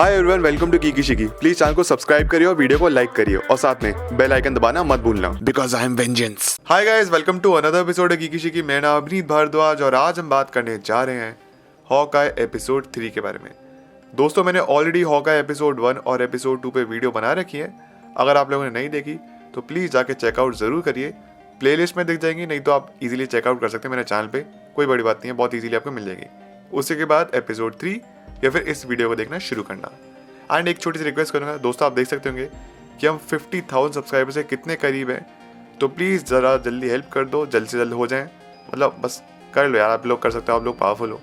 Hi everyone, welcome to Kiki Shiki. Please channel को subscribe करिए और वीडियो को लाइक करिए और साथ में बेल आइकन दबाना मत भूलना, because I am vengeance. Hi guys, welcome to another episode of Kiki Shiki. मैं नाम अभिनीत भारद्वाज और आज हम बात करने जा रहे हैं हॉकाई एपिसोड 3 के बारे में। दोस्तों, मैंने ऑलरेडी हॉकाई एपिसोड 1 और एपिसोड 2 पे वीडियो बना रखी है। अगर आप लोगों ने नहीं देखी तो प्लीज जाके चेकआउट जरूर करिए। प्लेलिस्ट में दिख जाएंगी, नहीं तो आप इजीली चेकआउट कर सकते हैं मेरे चैनल पे। कोई बड़ी बात नहीं है, बहुत इजीली आपको मिल जाएगी। उसी के बाद एपिसोड 3 या फिर इस वीडियो को देखना शुरू करना। एंड एक छोटी सी रिक्वेस्ट करूंगा दोस्तों, आप देख सकते होंगे कि हम 50,000 सब्सक्राइबर से कितने करीब हैं। तो प्लीज़ ज़रा जल्दी हेल्प कर दो, जल्द से जल्द हो जाएं। मतलब बस कर लो यार, आप लोग कर सकते हो, आप लोग पावरफुल हो,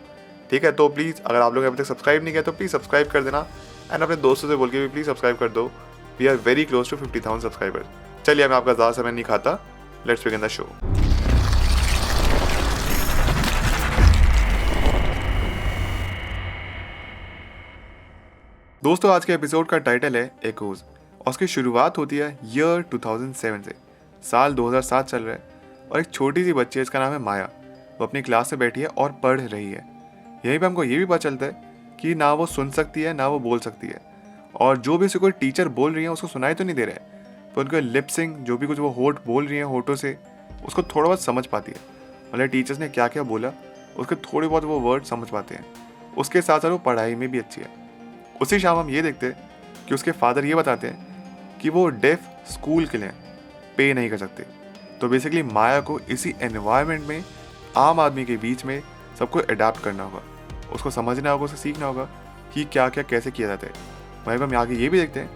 ठीक है। तो प्लीज़ अगर आप लोग अभी तक सब्सक्राइब नहीं किया तो प्लीज़ सब्सक्राइब कर देना। एंड अपने दोस्तों से बोल के भी प्लीज़ सब्सक्राइब कर दो। We are very close to 50,000 subscriber. चलिए, मैं आपका ज़्यादा समय नहीं खाता, लेट्स बिगिन द शो। दोस्तों, आज के एपिसोड का टाइटल है एकोज और उसकी शुरुआत होती है ईयर 2007 से। साल 2007 चल रहा है और एक छोटी सी बच्ची है, इसका नाम है माया। वो अपनी क्लास में बैठी है और पढ़ रही है। यहीं पे हमको ये भी पता चलता है कि ना वो सुन सकती है ना वो बोल सकती है, और जो भी उसे कोई टीचर बोल रही है उसको सुनाई तो नहीं दे रहा है, पर उनके लिपसिंग जो भी कुछ वो होठ बोल रही है होठों से, उसको थोड़ा बहुत समझ पाती है। मतलब टीचर्स ने क्या क्या बोला उसके थोड़े बहुत वो वर्ड समझ पाते हैं। उसके साथ साथ वो पढ़ाई में भी अच्छी है। उसी शाम हम ये देखते हैं कि उसके फादर ये बताते हैं कि वो डेफ स्कूल के लिए पे नहीं कर सकते। तो बेसिकली माया को इसी एनवायरनमेंट में, आम आदमी के बीच में सबको अडाप्ट करना होगा। उसको समझना होगा, उसे सीखना होगा कि क्या क्या कैसे किया जाता है। वहीं पर हम आगे ये भी देखते हैं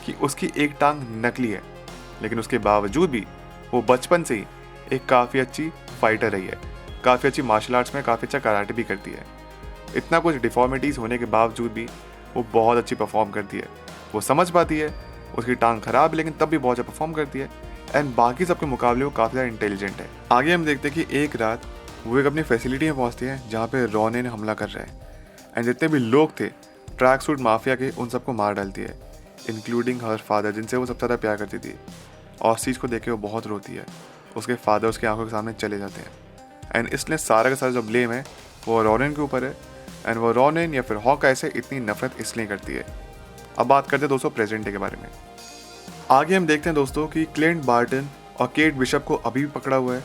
कि उसकी एक टांग नकली है, लेकिन उसके बावजूद भी वो बचपन से ही एक काफ़ी अच्छी फाइटर रही है। काफ़ी अच्छी मार्शल आर्ट्स में काफ़ी अच्छा कराटे भी करती है। इतना कुछ डिफॉर्मिटीज़ होने के बावजूद भी वो बहुत अच्छी परफॉर्म करती है। वो समझ पाती है, उसकी टांग खराब है लेकिन तब भी बहुत अच्छा परफॉर्म करती है। एंड बाकी सबके मुकाबले वो काफ़ी ज़्यादा इंटेलिजेंट है। आगे हम देखते हैं कि एक रात वो एक अपनी फैसिलिटी में पहुंचती है जहाँ पे रोनिन हमला कर रहा है। एंड जितने भी लोग थे ट्रैक सूट माफिया के, उन सबको मार डालती है, इंक्लूडिंग हर फादर, जिनसे वो सबसे ज़्यादा प्यार करती थी। और इस चीज़ को देख के वो बहुत रोती है। उसके फादर उसकी आंखों के सामने चले जाते हैं। एंड इसलिए सारा का सारा जो ब्लेम है वो रोनिन के ऊपर है। एंड वो रोनिन या फिर हॉकाई से इतनी नफरत इसलिए करती है। अब बात करते हैं दोस्तों प्रेजेंट डे के बारे में। आगे हम देखते हैं दोस्तों कि क्लिंट बार्टन और केट बिशप को अभी भी पकड़ा हुआ है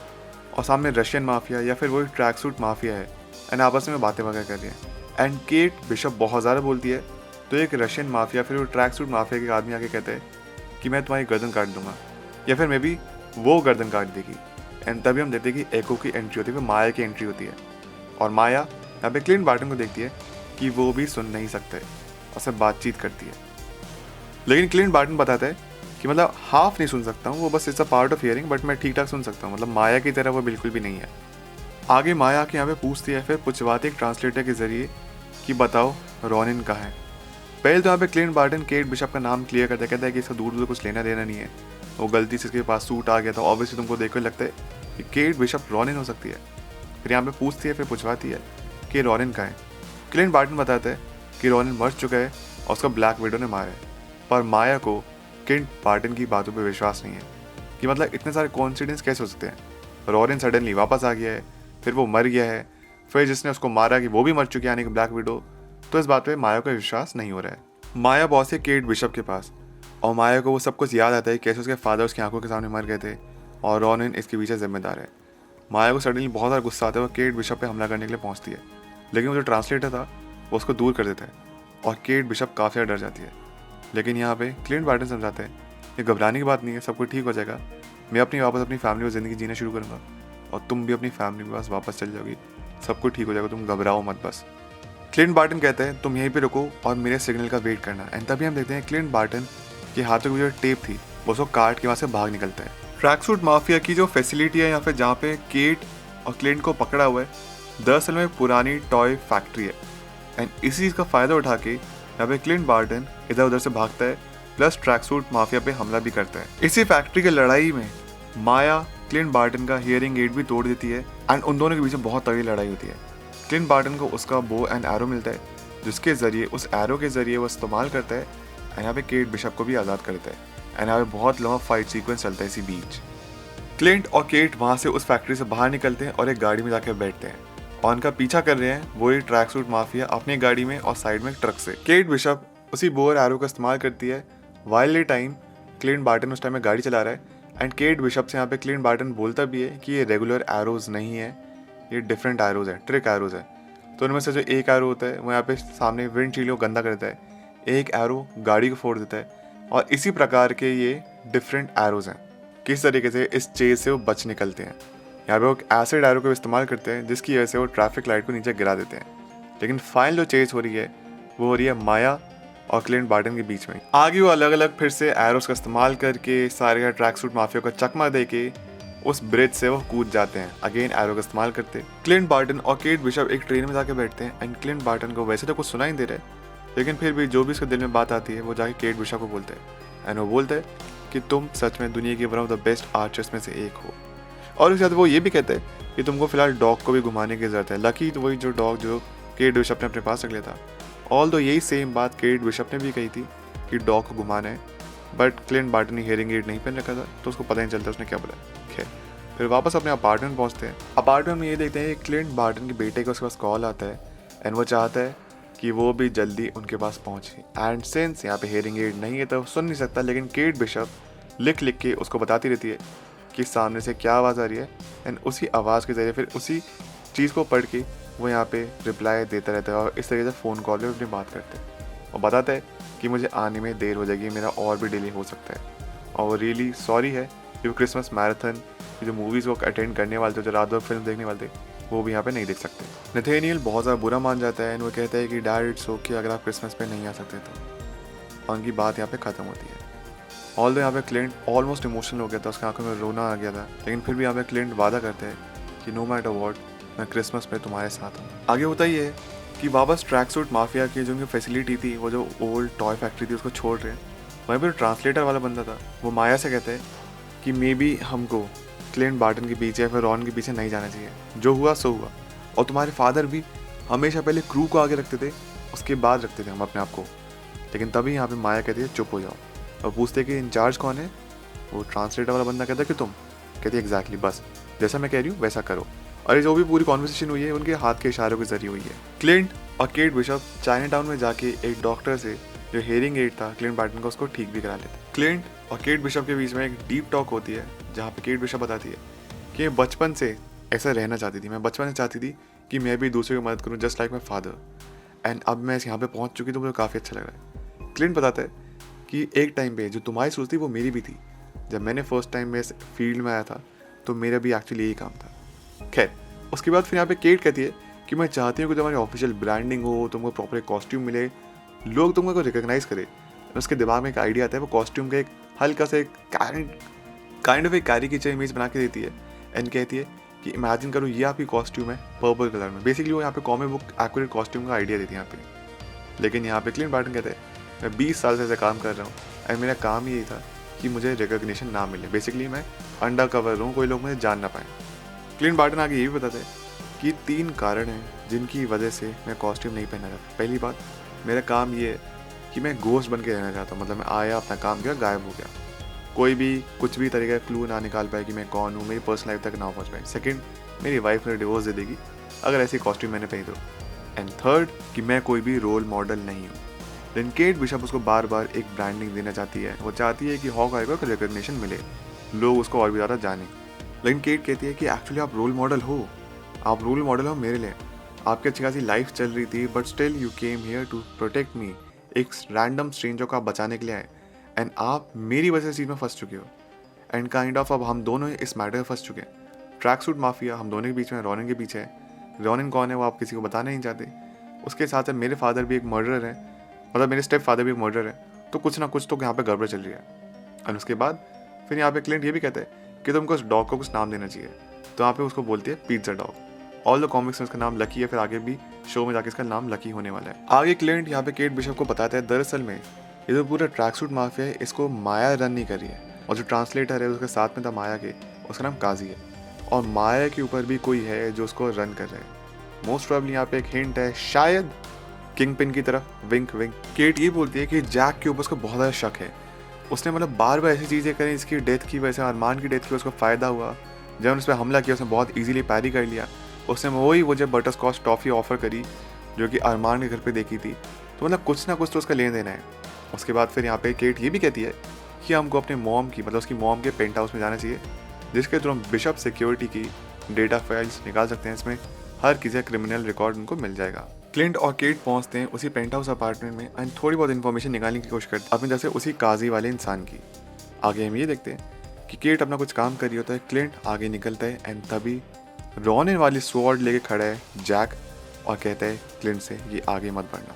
और सामने रशियन माफिया या फिर वही ट्रैक सूट माफिया है। एंड आपस में बातें वगैरह कर रही हैं। एंड केट बिशप बहुत ज़्यादा बोलती है तो एक रशियन माफिया फिर वो ट्रैक सूट माफिया के आदमी आके कहते हैं कि मैं तुम्हारी गर्दन काट दूंगा, या फिर मे बी वो गर्दन काट देगी। एंड तभी हम देखते हैं कि एको की एंट्री होती है, फिर माया की एंट्री होती है। और माया यहाँ पे क्लिंट बार्टन को देखती है कि वो भी सुन नहीं सकते और सब बातचीत करती है। लेकिन क्लिंट बार्टन बताता है कि मतलब हाफ नहीं सुन सकता हूँ, वो बस it's a part of hearing, but मैं ठीक ठाक सुन सकता हूँ। मतलब माया की तरह वो बिल्कुल भी नहीं है। आगे माया के यहाँ पे पूछती है फिर पुछवाती एक ट्रांसलेटर के जरिए कि बताओ रोनिन कहाँ है। पहले तो यहाँ पे क्लिंट बार्टन केट बिशप का नाम क्लियर करता है, कहता है कि इसका दूर दूर कुछ लेना देना नहीं है। वो गलती से इसके पास सूट आ गया था, ऑब्वियसली तुमको देखकर लगता है कि केट बिशप रोनिन हो सकती है। फिर यहाँ पे पूछती है, फिर पुछवाती है कि रोनिन कहाँ है। क्लिंट बार्टन बताता है कि रोनिन मर चुका है और उसका ब्लैक विडो ने मारा है। पर माया को क्लिंट बार्टन की बातों पे विश्वास नहीं है कि मतलब इतने सारे कॉन्सिडेंस कैसे हो सकते हैं। रोनिन सडनली वापस आ गया है, फिर वो मर गया है, फिर जिसने उसको मारा कि वो भी मर चुकी है, यानी कि ब्लैक विडो। तो इस बात पे माया को विश्वास नहीं हो रहा है। माया बहुत से केट बिशप के पास, और माया को वो सब कुछ याद आता है कैसे उसके फादर उसकी आंखों के सामने मर गए थे और रोनिन इसके पीछे जिम्मेदार है। माया को सडनली बहुत ज़्यादा गुस्सा आता है, वो केट बिशप पे हमला करने के लिए पहुंचती है। लेकिन वो जो ट्रांसलेटर था वो उसको दूर कर देता है और केट बिशप काफ़ी ज़्यादा डर जाती है। लेकिन यहाँ पे क्लिंट बार्टन समझाते हैं ये घबराने की बात नहीं है, सब कुछ ठीक हो जाएगा। मैं वापस अपनी फैमिली और ज़िंदगी जीना शुरू करूँगा और तुम भी अपनी फैमिली के पास वापस चल जाओगी, सब कुछ ठीक हो जाएगा, तुम घबराओ मत बस। क्लिंट बार्टन कहते हैं तुम यहीं पर रुको और मेरे सिग्नल का वेट करना। एंड तभी हम देखते हैं क्लिंट बार्टन के हाथों की जो टेप थी वो उसको काट के वहाँ से भाग निकलता है। ट्रैक सूट माफिया की जो फैसिलिटी है यहाँ पे जहाँ पे केट और क्लिंट को पकड़ा हुआ है, दरअसल में पुरानी टॉय फैक्ट्री है। एंड इसी चीज़ का फ़ायदा उठा के यहाँ पे क्लिंट बार्टन इधर उधर से भागता है, प्लस ट्रैक सूट माफिया पे हमला भी करता है। इसी फैक्ट्री की लड़ाई में माया क्लिंट बार्टन का हियरिंग एड भी तोड़ देती है। एंड उन दोनों के बीच में बहुत तगड़ी लड़ाई होती है। क्लिंट बार्टन को उसका बो एंड एरो मिलता है, जिसके ज़रिए उस एरो के ज़रिए वो इस्तेमाल करता है एंड यहाँ पे केट बिशप को भी आज़ाद करता है। एंड यहाँ पे बहुत लंबा फाइट सीक्वेंस चलता है इसी बीच। क्लिंट और केट वहाँ से उस फैक्ट्री से बाहर निकलते हैं और एक गाड़ी में जाकर बैठते हैं और उनका पीछा कर रहे हैं वही ट्रैक सूट माफिया अपनी गाड़ी में और साइड में ट्रक से। केट बिशप उसी बोर एरो का इस्तेमाल करती है। While a time Clint Barton उस टाइम में गाड़ी चला रहा है एंड केट बिशप से यहाँ पे क्लिंट बार्टन बोलता भी है कि ये रेगुलर एरोज नहीं है, ये डिफरेंट एरोज है, ट्रिक एरोज है। तो उनमें से जो एक एरो होता है वो यहाँ पे सामने विंडशील्ड को गंदा करता है, एक एरो गाड़ी को फोड़ देता है, और इसी प्रकार के ये डिफरेंट एरोज हैं। किस तरीके से इस चेज से वो बच निकलते हैं। यहाँ पे वो एसिड एरो का इस्तेमाल करते हैं जिसकी वजह से वो ट्रैफिक लाइट को नीचे गिरा देते हैं। लेकिन फाइनल जो चेज हो रही है वो हो रही है माया और क्लिंट बार्टन के बीच में। आगे वो अलग अलग फिर से एरोस का इस्तेमाल करके सारे का ट्रैक सूट माफिया को चकमा दे के उस ब्रिज से वो कूद जाते हैं, अगेन एरो का इस्तेमाल करते। क्लिंट बार्टन और केट बिशप एक ट्रेन में जाके बैठते हैं एंड क्लिंट बार्टन को वैसे तो कुछ सुनाई नहीं दे रहा है, लेकिन फिर भी जो भी उसके दिल में बात आती है वो जाके केट बिशप को बोलते हैं एंड वो बोलते हैं कि तुम सच में दुनिया के one of the best archers में से एक हो। और उसके साथ वो ये भी कहते हैं कि तुमको फिलहाल डॉग को भी घुमाने की जरूरत है। लकी तो वही जो डॉग जो केट बिशप ने अपने पास रख लिया था। ऑल दो यही सेम बात केट बिशप ने भी कही थी कि डॉग को घुमाना है, बट क्लिंट बार्टन ने हियरिंग एड नहीं पहन रखा था तो उसको पता नहीं चलता उसने क्या बोला। खैर फिर वापस अपने अपार्टमेंट पहुंचते हैं। अपार्टमेंट में ये देखते हैं कि क्लिंट बार्टन के बेटे का उसके पास कॉल आता है एंड वो चाहता है कि वो भी जल्दी उनके पास पहुंचे। एंड सिंस यहाँ पे हियरिंग एड नहीं है तो सुन नहीं सकता, लेकिन केट बिशप लिख लिख के उसको बताती रहती है कि सामने से क्या आवाज़ आ रही है एंड उसी आवाज़ के जरिए फिर उसी चीज़ को पढ़ के वो यहाँ पे रिप्लाई देता रहता है और इस तरीके से फ़ोन कॉल पे अपनी बात करते हैं और बताता है कि मुझे आने में देर हो जाएगी, मेरा और भी डिले हो सकता है और वो रियली सॉरी है कि वो क्रिसमस मैराथन जो मूवीज़ वो अटेंड करने वाले थे, जो रात भर फिल्म देखने वाले थे, वो भी यहाँ पे नहीं देख सकते। नथेनियल बहुत ज़्यादा बुरा मान जाता है एंड वो कहता है कि डैड इट्स ओके अगर आप क्रिसमस पे नहीं आ सकते तो। और उनकी बात यहाँ पे ख़त्म होती है। ऑल दो यहाँ पे क्लिंट ऑलमोस्ट इमोशनल हो गया था, उसकी आंखों में रोना आ गया था, लेकिन फिर भी यहाँ पे क्लिंट वादा करते हैं कि नो मैटर व्हाट मैं क्रिसमस पे तुम्हारे साथ हूँ। आगे होता ही है कि वापस ट्रैक सूट माफिया की जो उनकी फैसिलिटी थी, वो जो ओल्ड टॉय फैक्ट्री थी, उसको छोड़ रहे हैं। वहीं पर ट्रांसलेटर वाला बंदा था, वो माया से कहता है कि मे बी हमको क्लिंट बार्टन के पीछे या फिर रॉन के पीछे नहीं जाना चाहिए, जो हुआ सो हुआ। और तुम्हारे फादर भी हमेशा पहले क्रू को आगे रखते थे, उसके बाद रखते थे हम अपने आप को। लेकिन तभी यहाँ पे माया कहती है चुप हो जाओ और पूछते कि इंचार्ज कौन है। वो ट्रांसलेटर वाला बंदा कहता है कि तुम। कहती है एग्जैक्टली, बस जैसा मैं कह रही हूँ वैसा करो। और ये जो भी पूरी कॉन्वर्सेशन हुई है उनके हाथ के इशारों के जरिए हुई है। क्लिंट और केट बिशप चाइना टाउन में जाके एक डॉक्टर से जो हियरिंग एड था क्लिंट बार्टन का, उसको ठीक भी करा लेते। क्लिंट और केट बिशप के बीच में एक डीप टॉक होती है जहाँ पे केट बिशप बताती है कि बचपन से ऐसा रहना चाहती थी, मैं बचपन से चाहती थी कि मैं भी दूसरे की मदद करूँ just like my father, and अब मैं यहाँ पे पहुँच चुकी तो मुझे काफ़ी अच्छा लग रहा है। क्लिंट बताता है कि एक टाइम पे जो तुम्हारी सोच थी वो मेरी भी थी। जब मैंने फर्स्ट टाइम में इस फील्ड में आया था तो मेरा भी एक्चुअली यही काम था। खैर उसके बाद फिर यहाँ पे केट कहती है कि मैं चाहती हूँ कि तुम्हारी ऑफिशियल ब्रांडिंग हो, तुमको प्रॉपर कॉस्ट्यूम मिले, लोग तुमको रिकॉग्नाइज करें। उसके दिमाग में एक आइडिया आता है, वो कॉस्ट्यूम का एक हल्का सा एक काइंड ऑफ एक कैरिकेचर इमेज बना के देती है एंड कहती है कि इमेजिन करो ये आपकी कॉस्ट्यूम है पर्पल कलर में। बेसिकली वो यहाँ पे कॉमिक बुक एक्यूरेट कॉस्ट्यूम का आइडिया देती है यहाँ पे। लेकिन यहाँ पे क्लिंट बार्टन कहते हैं मैं 20 साल से ऐसे काम कर रहा हूँ एंड मेरा काम यही था कि मुझे रिकॉग्निशन ना मिले। बेसिकली मैं अंडर कवर हूँ, कोई लोग मुझे जान ना पाए। क्लिंट बार्टन आगे ये भी बताते हैं कि 3 कारण हैं जिनकी वजह से मैं कॉस्ट्यूम नहीं पहनना चाहता। पहली बात, मेरा काम ये है कि मैं घोस्ट बन के रहना चाहता हूँ, मतलब मैं आया, अपना काम किया, गायब हो गया, कोई भी कुछ भी तरीके का क्लू ना निकाल पाए कि मैं कौन हूँ, मेरी पर्सनल लाइफ तक ना पहुँच पाए। सेकंड, मेरी वाइफ मुझे डिवोर्स दे देगी अगर ऐसी कॉस्ट्यूम मैंने पहनी तो। एंड थर्ड, कि मैं कोई भी रोल मॉडल नहीं हूँ। लेकिन केट बिशप उसको बार बार एक ब्रांडिंग देना चाहती है। वो चाहती है कि हॉकआई को रिकॉग्निशन मिले, लोग उसको और भी ज़्यादा जाने। लेकिन केट कहती है कि एक्चुअली आप रोल मॉडल हो, आप रोल मॉडल हो मेरे लिए। आपकी अच्छी खासी लाइफ चल रही थी but still you came here to protect me. एक रैंडम स्ट्रेंजर को आप बचाने के लिए आए एंड आप मेरी वजह से चीज़ में फंस चुके हो। एंड काइंड ऑफ अब हम दोनों इस मैटर में फंस चुके हैं। ट्रैक सूट माफिया हम दोनों के बीच में, रॉनिन के पीछे है। रॉनिन कौन है वो आप किसी को बताना नहीं चाहते। उसके साथ मेरे फादर भी एक मर्डरर है, मतलब मेरे स्टेप फादर भी एक मर्डरर है। तो कुछ ना कुछ तो यहाँ पे गड़बड़ चल रही है। और उसके बाद फिर यहाँ पे क्लिंट ये भी कहता है कि तुमको उस डॉग को कुछ नाम देना चाहिए। तो यहाँ पे उसको बोलती है pizza dog. All the comics में उसका नाम लकी है, फिर आगे भी शो में जाके इसका नाम लकी होने वाला है। आगे क्लिंट यहाँ पे केट बिशप को बताता है दरअसल में ये जो पूरा ट्रैक सूट माफिया है इसको माया रन नहीं कर रही है, और जो ट्रांसलेटर है उसके साथ में था माया के, उसका नाम काजी है। और माया के ऊपर भी कोई है जो उसको रन कर रहा है। मोस्ट प्रॉब्ली यहाँ पे एक हिंट है, शायद किंग पिन की तरफ, विंक विंक। केट ये बोलती है कि जैक के ऊपर उसको बहुत ज़्यादा शक है। उसने मतलब बार बार ऐसी चीज़ें करी, इसकी डेथ की वजह से, अरमान की डेथ की उसको फ़ायदा हुआ। जब उस पर हमला किया उसने बहुत ईजिली पैरी कर लिया। उसने वही वो जब बटर स्कॉच टॉफ़ी ऑफ़र करी जो कि अरमान के घर पे देखी थी, तो मतलब कुछ ना कुछ तो उसका लेन देना है। उसके बाद फिर यहाँ पे केट ये भी कहती है कि हमको अपने मॉम की मतलब उसकी मॉम के पेंट हाउस में जाना चाहिए, जिसके थ्रू हम बिशप सिक्योरिटी की डेटा फाइल्स निकाल सकते हैं। इसमें हर किसी का क्रिमिनल रिकॉर्ड उनको मिल जाएगा। क्लिंट और केट पहुंचते हैं उसी पेंट हाउस अपार्टमेंट में एंड थोड़ी बहुत इन्फॉर्मेशन निकालने की कोशिश करते हैं अपनी तरफ से उसी काजी वाले इंसान की। आगे हम ये देखते हैं कि केट अपना कुछ काम कर रही होता है, क्लिंट आगे निकलता है एंड तभी रोनिन वाली स्वॉर्ड लेके खड़ा है जैक और कहता है क्लिंट से ये आगे मत बढ़ना।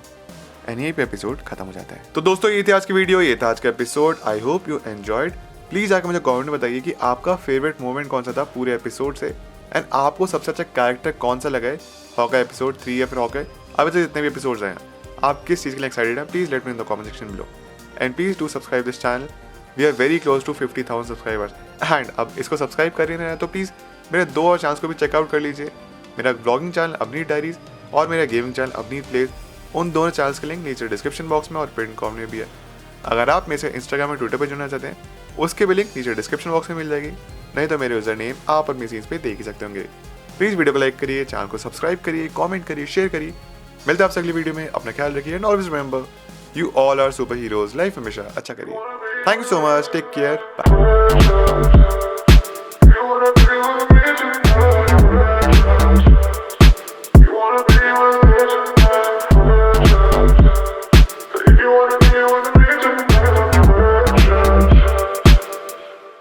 एंड यहीं पे एपिसोड खत्म हो जाता है। तो दोस्तों ये थी आज की वीडियो, ये था आज का episode. I hope you enjoyed. Please आके मुझे कमेंट में बताइए कि आपका फेवरेट मोमेंट कौन सा था पूरे एपिसोड से एंड आपको सबसे अच्छा कैरेक्टर कौन सा लगा है, हॉकाई एपिसोड 3 या फिर हॉकाई अभी तक जितने भी एपिसोड्स हैं, आप किस चीज़ के लिए एक्साइटेड हैं। Please let me in the comment section below and please do subscribe this channel. We are very close to 50,000 subscribers and अब इसको सब्सक्राइब कर ही नहीं है तो प्लीज़ मेरे 2 और चैनल्स को भी चेकआउट कर लीजिए। मेरा ब्लॉगिंग चैनल अवनीत डायरीज और मेरा गेमिंग चैनल अवनीत प्लेज। उन दोनों चैनल्स के लिंक नीचे डिस्क्रिप्शन बॉक्स में और पिन कॉमेंट में भी है। अगर आप मेरे से इंस्टाग्राम और ट्विटर पर जुड़ना चाहते हैं उसके भी लिंक नीचे डिस्क्रिप्शन बॉक्स में मिल जाएगी, नहीं तो मेरे यूजर नेम आप अपनी सीन्स पे देख ही सकते होंगे। प्लीज़ वीडियो को लाइक करिए, चैनल को सब्सक्राइब करिए, कमेंट करिए, शेयर करिए। मिलते हैं आपसे अगली वीडियो में। अपना ख्याल रखिए and always remember you all are super heroes. Life हमेशा अच्छा करिए। Thank you so much, take care, bye.